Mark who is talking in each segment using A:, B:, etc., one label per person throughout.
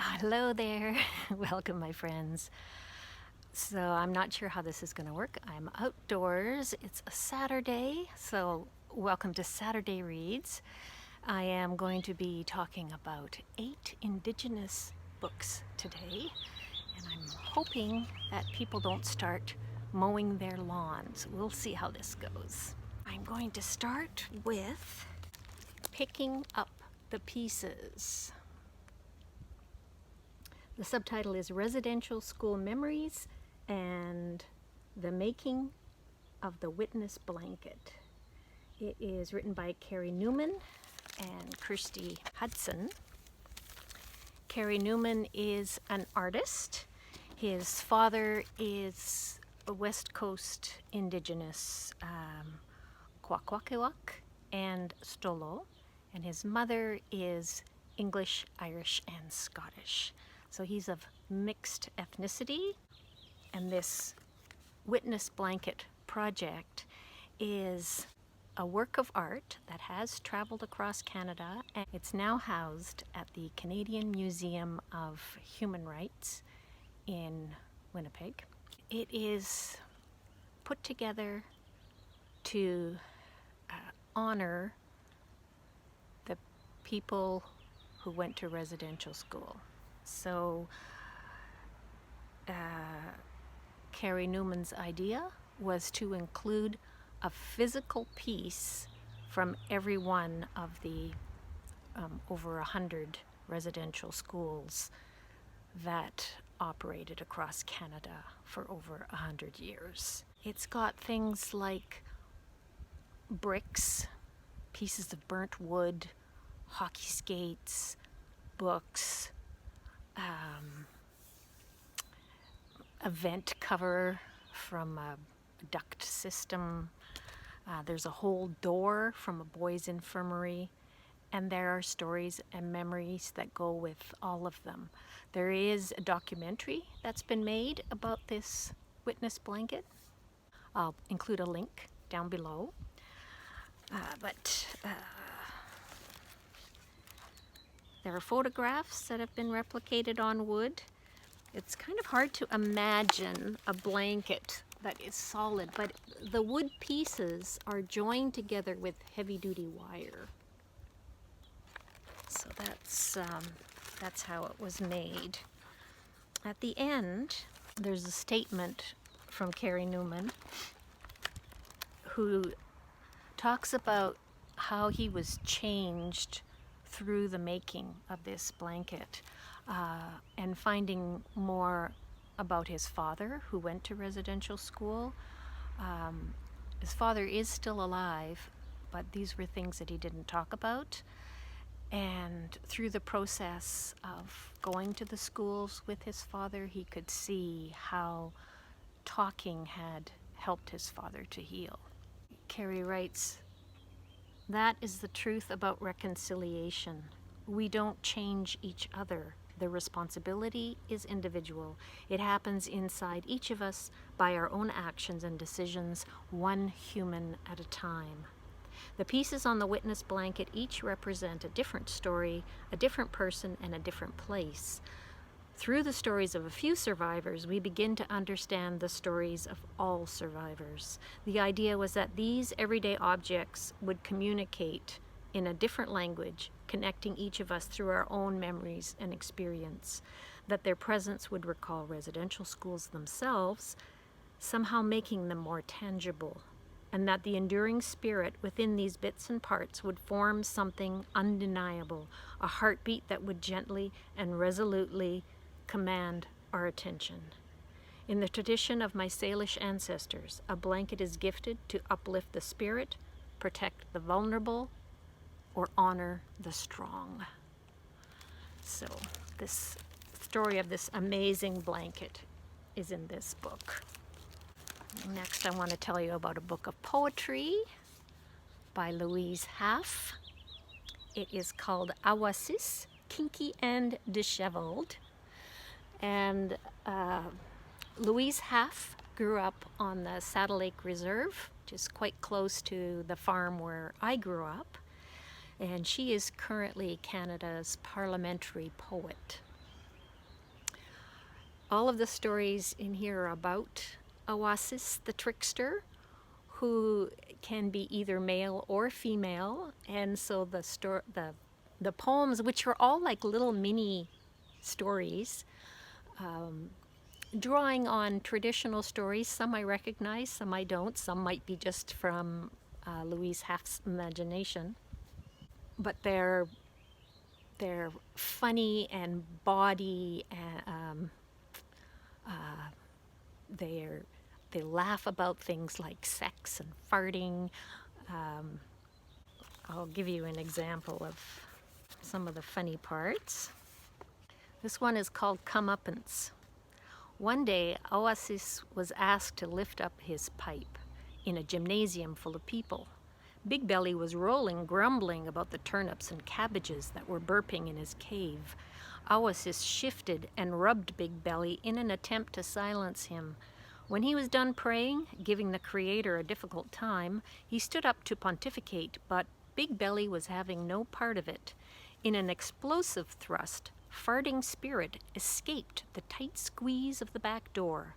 A: Hello there. Welcome, my friends. So I'm not sure how this is going to work. I'm outdoors. It's a Saturday, so welcome to Saturday Reads. I am going to be talking about 8 Indigenous books today, and I'm hoping that people don't start mowing their lawns. We'll see how this goes. I'm going to start with Picking Up the Pieces. The subtitle is Residential School Memories and the Making of the Witness Blanket. It is written by Carey Newman and Kirstie Hudson. Carey Newman is an artist. His father is a West Coast Indigenous Qilavvaq and Stolo, and his mother is English, Irish, and Scottish. So he's of mixed ethnicity, and this Witness Blanket project is a work of art that has traveled across Canada, and it's now housed at the Canadian Museum of Human Rights in Winnipeg. It is put together to honor the people who went to residential school. So Carey Newman's idea was to include a physical piece from every one of the over 100 residential schools that operated across Canada for over 100 years. It's got things like bricks, pieces of burnt wood, hockey skates, books, a vent cover from a duct system. There's a whole door from a boys' infirmary, and there are stories and memories that go with all of them. There is a documentary that's been made about this witness blanket. I'll include a link down below. There are photographs that have been replicated on wood. It's kind of hard to imagine a blanket that is solid, but the wood pieces are joined together with heavy-duty wire. So that's how it was made. At the end, there's a statement from Carey Newman, who talks about how he was changed through the making of this blanket, and finding more about his father, who went to residential school. His father is still alive, but these were things that he didn't talk about. And through the process of going to the schools with his father, he could see how talking had helped his father to heal. Carey writes, "That is the truth about reconciliation. We don't change each other. The responsibility is individual. It happens inside each of us by our own actions and decisions, one human at a time. The pieces on the witness blanket each represent a different story, a different person, and a different place. Through the stories of a few survivors, we begin to understand the stories of all survivors. The idea was that these everyday objects would communicate in a different language, connecting each of us through our own memories and experience, that their presence would recall residential schools themselves, somehow making them more tangible, and that the enduring spirit within these bits and parts would form something undeniable, a heartbeat that would gently and resolutely command our attention. In the tradition of my Salish ancestors, a blanket is gifted to uplift the spirit, protect the vulnerable, or honor the strong." So this story of this amazing blanket is in this book. Next, I want to tell you about a book of poetry by Louise Halfe. It is called Awasis, Kinky and Dishevelled. And Louise Halfe grew up on the Saddle Lake Reserve, which is quite close to the farm where I grew up. And she is currently Canada's parliamentary poet. All of the stories in here are about Awasis, the trickster, who can be either male or female. And so the poems, which are all like little mini stories, drawing on traditional stories. Some I recognize, some I don't. Some might be just from Louise Halfe's imagination. But they're funny and bawdy, and they laugh about things like sex and farting. I'll give you an example of some of the funny parts. This one is called Comeuppance. One day, Oasis was asked to lift up his pipe in a gymnasium full of people. Big Belly was rolling, grumbling about the turnips and cabbages that were burping in his cave. Oasis shifted and rubbed Big Belly in an attempt to silence him. When he was done praying, giving the Creator a difficult time, he stood up to pontificate, but Big Belly was having no part of it. In an explosive thrust, Farting Spirit escaped the tight squeeze of the back door.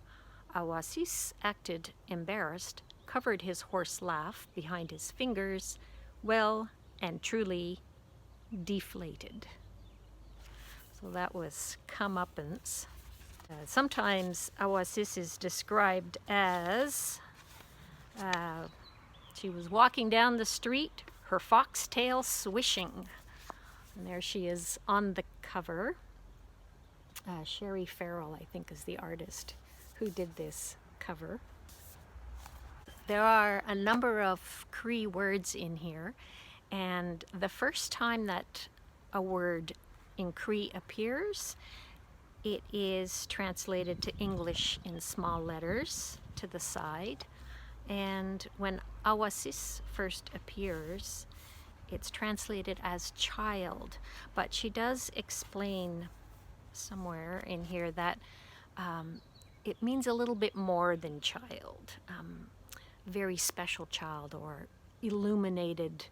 A: Oasis acted embarrassed, covered his hoarse laugh behind his fingers, well and truly deflated. So that was Comeuppance. Sometimes Oasis is described as she was walking down the street, her foxtail swishing. And there she is on the cover. Sherry Farrell, I think, is the artist who did this cover. There are a number of Cree words in here, and the first time that a word in Cree appears, it is translated to English in small letters to the side. And when Awasis first appears, it's translated as child. But she does explain somewhere in here that it means a little bit more than child. Very special child, or illuminated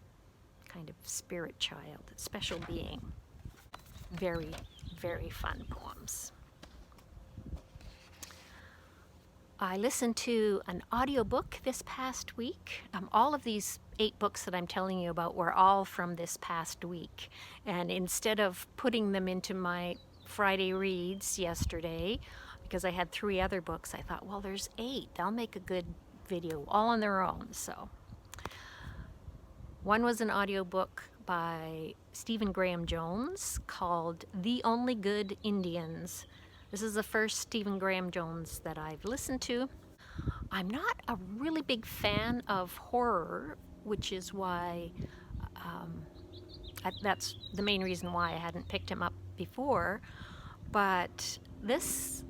A: kind of spirit child, special being. Very, very fun poems. I listened to an audiobook this past week. All of these 8 books that I'm telling you about were all from this past week. And instead of putting them into my Friday reads yesterday, because I had 3 other books, I thought, well, there's 8. They'll make a good video all on their own. So one was an audiobook by Stephen Graham Jones called The Only Good Indians. This is the first Stephen Graham Jones that I've listened to. I'm not a really big fan of horror, which is why that's the main reason why I hadn't picked him up before. But this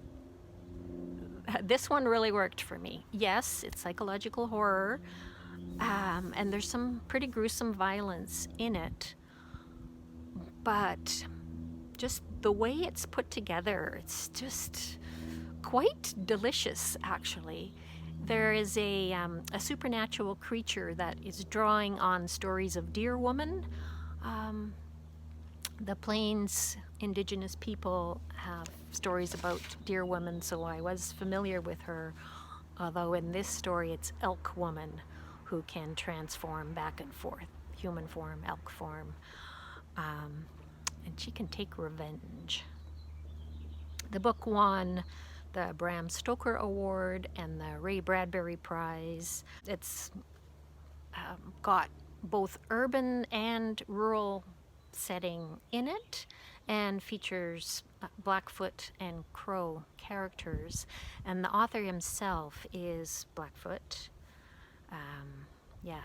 A: one really worked for me. Yes, it's psychological horror, and there's some pretty gruesome violence in it, but just the way it's put together, it's just quite delicious, actually. There is a supernatural creature that is drawing on stories of Deer Woman. The Plains Indigenous people have stories about Deer Woman, so I was familiar with her, although in this story it's Elk Woman who can transform back and forth, human form, elk form, and she can take revenge. The book won the Bram Stoker Award and the Ray Bradbury Prize. It's got both urban and rural setting in it, and features Blackfoot and Crow characters, and the author himself is Blackfoot,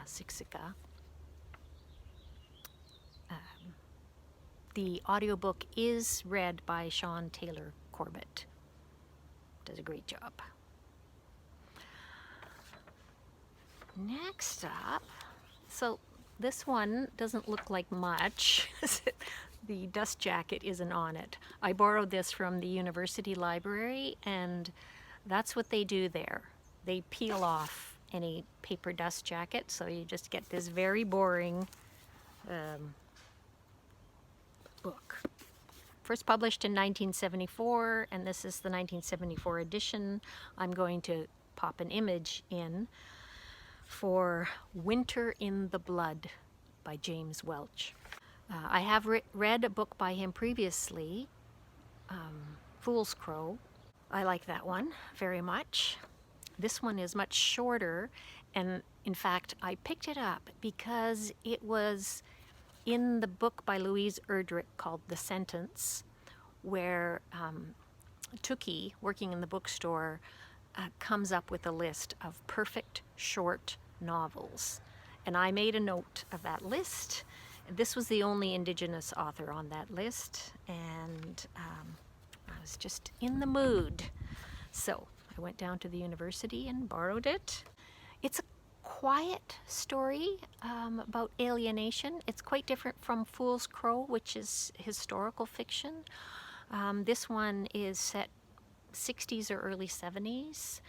A: Siksika. The audiobook is read by Sean Taylor Corbett. Does a great job. Next up, so this one doesn't look like much. The dust jacket isn't on it. I borrowed this from the university library, and that's what they do there. They peel off any paper dust jacket, so you just get this very boring book first published in 1974, and this is the 1974 edition. I'm going to pop an image in for Winter in the Blood by James Welch. I have read a book by him previously, Fool's Crow. I like that one very much. This one is much shorter, and in fact I picked it up because it was in the book by Louise Erdrich called The Sentence, where Tookie, working in the bookstore, comes up with a list of perfect short novels. And I made a note of that list. This was the only Indigenous author on that list, and I was just in the mood. So I went down to the university and borrowed it. It's a quiet story about alienation. It's quite different from Fool's Crow, which is historical fiction. This one is set 60s or early 70s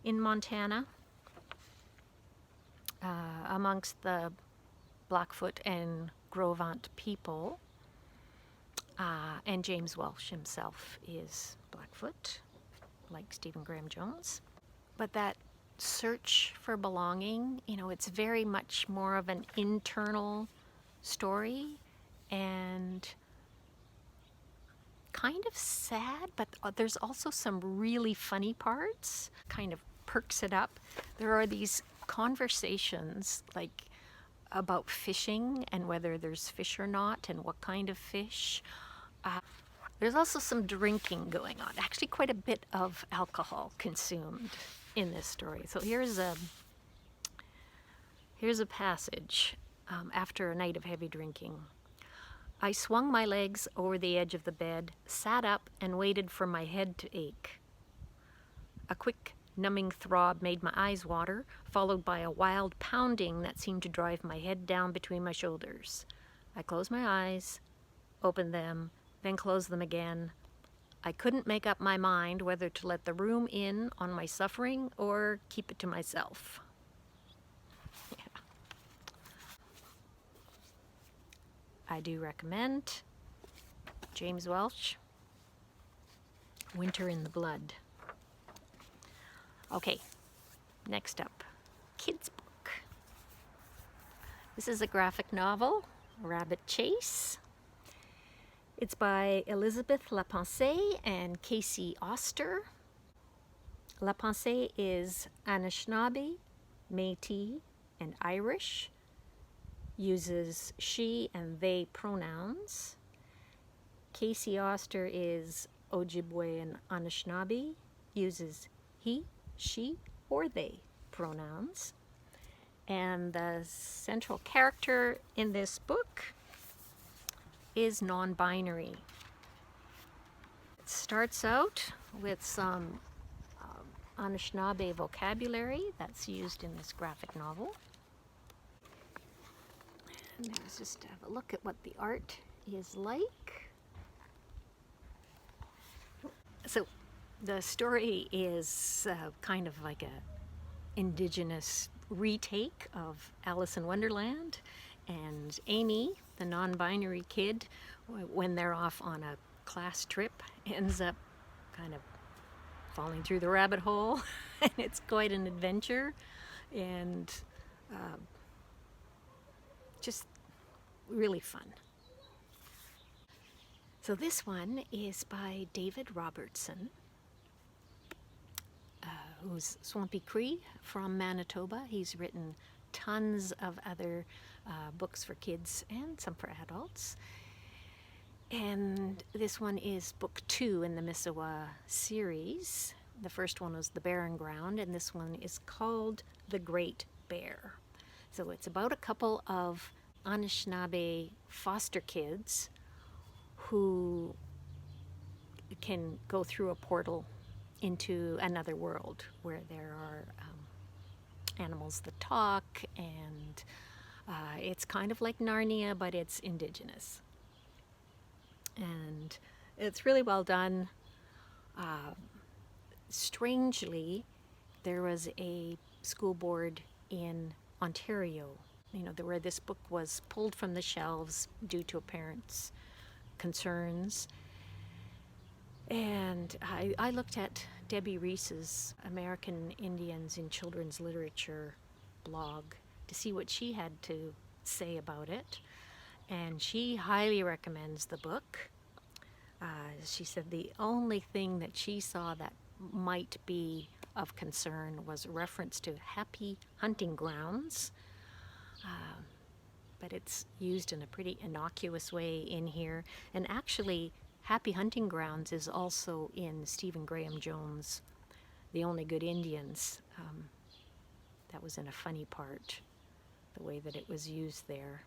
A: in Montana, amongst the Blackfoot and Gros-Ventre people. And James Welch himself is Blackfoot, like Stephen Graham Jones. But that search for belonging, you know, it's very much more of an internal story and kind of sad, but there's also some really funny parts, kind of perks it up. There are these conversations like about fishing and whether there's fish or not and what kind of fish. There's also some drinking going on, actually quite a bit of alcohol consumed in this story. So here's a passage after a night of heavy drinking. I swung my legs over the edge of the bed, sat up, and waited for my head to ache. A quick, numbing throb made my eyes water, followed by a wild pounding that seemed to drive my head down between my shoulders. I closed my eyes, opened them, then closed them again. I couldn't make up my mind whether to let the room in on my suffering or keep it to myself. I do recommend James Welch, Winter in the Blood. Okay, next up, kids book. This is a graphic novel, Rabbit Chase. It's by Elizabeth LaPensee and Casey Oster. LaPensee is Anishinaabe, Metis, and Irish. Uses she and they pronouns. Casey Oster is Ojibwe and Anishinaabe, uses he, she, or they pronouns. And the central character in this book is non-binary. It starts out with some Anishinaabe vocabulary that's used in this graphic novel. Let's just have a look at what the art is like. So the story is kind of like a Indigenous retake of Alice in Wonderland, and Amy, the non-binary kid, when they're off on a class trip, ends up kind of falling through the rabbit hole, and it's quite an adventure, and just really fun. So this one is by David Robertson, who's Swampy Cree from Manitoba. He's written tons of other books for kids and some for adults. And this one is book 2 in the Missawa series. The first one was The Barren Ground, and this one is called The Great Bear. So it's about a couple of Anishinaabe foster kids who can go through a portal into another world where there are animals that talk, and it's kind of like Narnia, but it's Indigenous. And it's really well done. Strangely, there was a school board in Ontario, where this book was pulled from the shelves due to a parent's concerns, And I looked at Debbie Reese's American Indians in Children's Literature blog to see what she had to say about it. And she highly recommends the book. She said the only thing that she saw that might be of concern was a reference to happy hunting grounds. But it's used in a pretty innocuous way in here. And actually, Happy Hunting Grounds is also in Stephen Graham Jones' The Only Good Indians. That was in a funny part, the way that it was used there.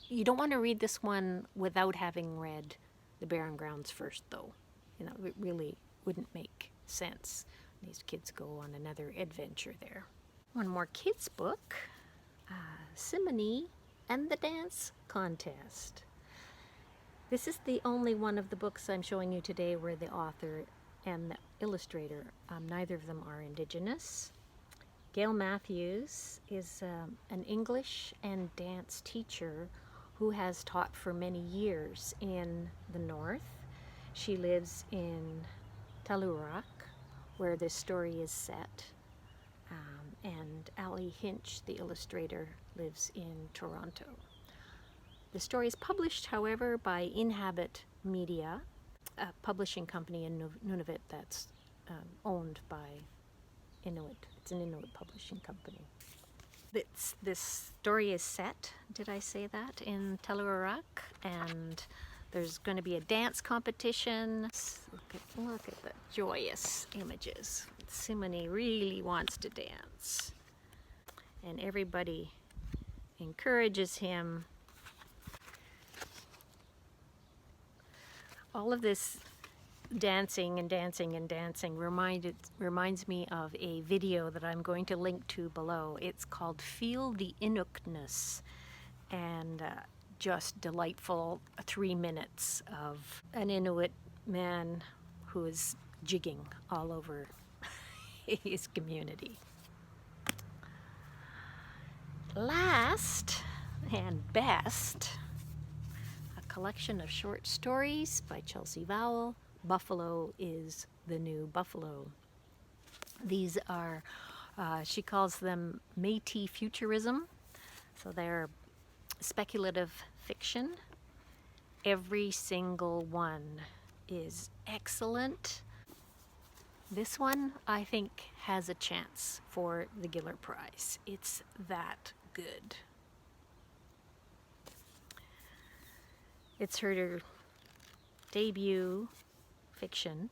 A: You don't want to read this one without having read The Barren Grounds first, though. You know, it really wouldn't make sense. These kids go on another adventure there. One more kids' book, Simonie and the Dance Contest. This is the only one of the books I'm showing you today where the author and the illustrator, neither of them are Indigenous. Gail Matthews is an English and dance teacher who has taught for many years in the north. She lives in Qilavvaq, where this story is set. And Hinch, the illustrator, lives in Toronto. The story is published, however, by Inhabit Media, a publishing company in Nunavut that's owned by Inuit. It's an Inuit publishing company. This story is set, did I say that, in Qilavvaq, and there's going to be a dance competition. Look at the joyous images. Simonie really wants to dance, and everybody encourages him. All of this dancing and dancing and dancing reminds me of a video that I'm going to link to below. It's called Feel the Inuitness, and just delightful 3 minutes of an Inuit man who is jigging all over his community. Last and best, a collection of short stories by Chelsea Vowel. Buffalo is the New Buffalo. These are, she calls them Métis futurism, so they're speculative fiction. Every single one is excellent. This one, I think, has a chance for the Giller Prize. It's that good. It's her debut fiction,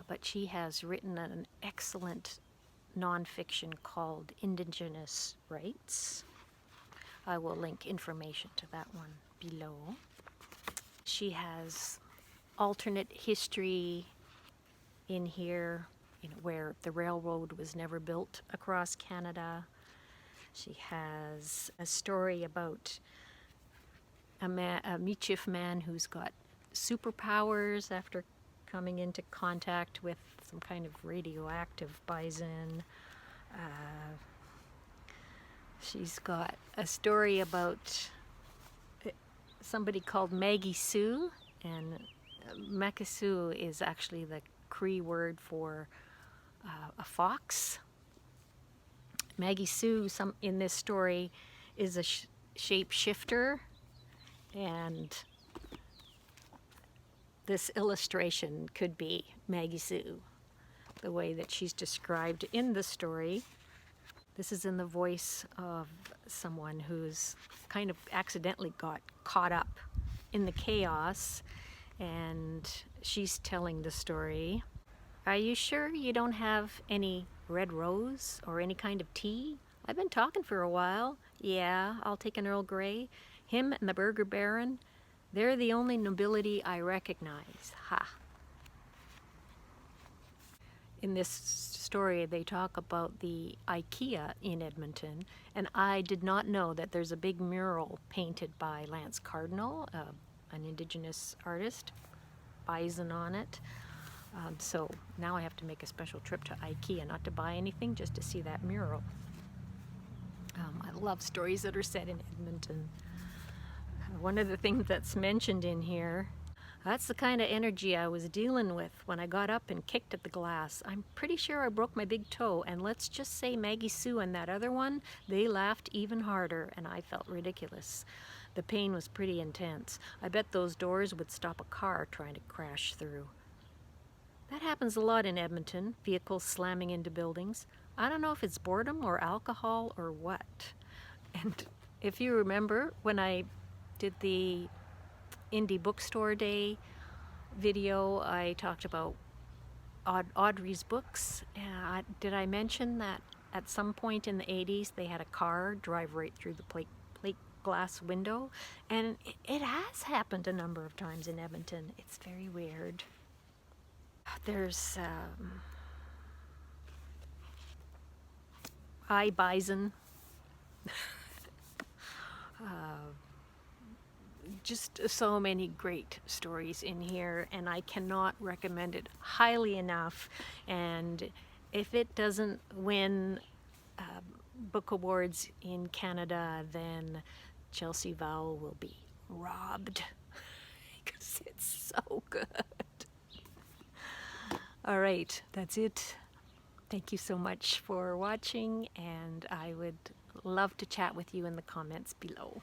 A: but she has written an excellent nonfiction called Indigenous Rights. I will link information to that one below. She has alternate history in here, where the railroad was never built across Canada. She has a story about a Michif man who's got superpowers after coming into contact with some kind of radioactive bison. She's got a story about somebody called Maggie Sue, and Makasu is actually the Cree word for a fox. Maggie Sue, in this story, is a shapeshifter, and this illustration could be Maggie Sue, the way that she's described in the story. This is in the voice of someone who's kind of accidentally got caught up in the chaos, and she's telling the story. Are you sure you don't have any red rose or any kind of tea? I've been talking for a while. Yeah, I'll take an Earl Grey. Him and the Burger Baron, they're the only nobility I recognize. Ha! In this story, they talk about the IKEA in Edmonton, and I did not know that there's a big mural painted by Lance Cardinal, an Indigenous artist, bison on it. So now I have to make a special trip to IKEA, not to buy anything, just to see that mural. I love stories that are set in Edmonton. One of the things that's mentioned in here, that's the kind of energy I was dealing with when I got up and kicked at the glass. I'm pretty sure I broke my big toe, and let's just say Maggie Sue and that other one, they laughed even harder, and I felt ridiculous. The pain was pretty intense. I bet those doors would stop a car trying to crash through. That happens a lot in Edmonton, vehicles slamming into buildings. I don't know if it's boredom or alcohol or what. And if you remember, when I did the Indie Bookstore Day video, I talked about Audrey's books. Did I mention that at some point in the 80s they had a car drive right through the plate glass window? And it has happened a number of times in Edmonton. It's very weird. There's bison. Just so many great stories in here, and I cannot recommend it highly enough. And if it doesn't win book awards in Canada, then Chelsea Vowel will be robbed because it's so good. All right, that's it. Thank you so much for watching, and I would love to chat with you in the comments below.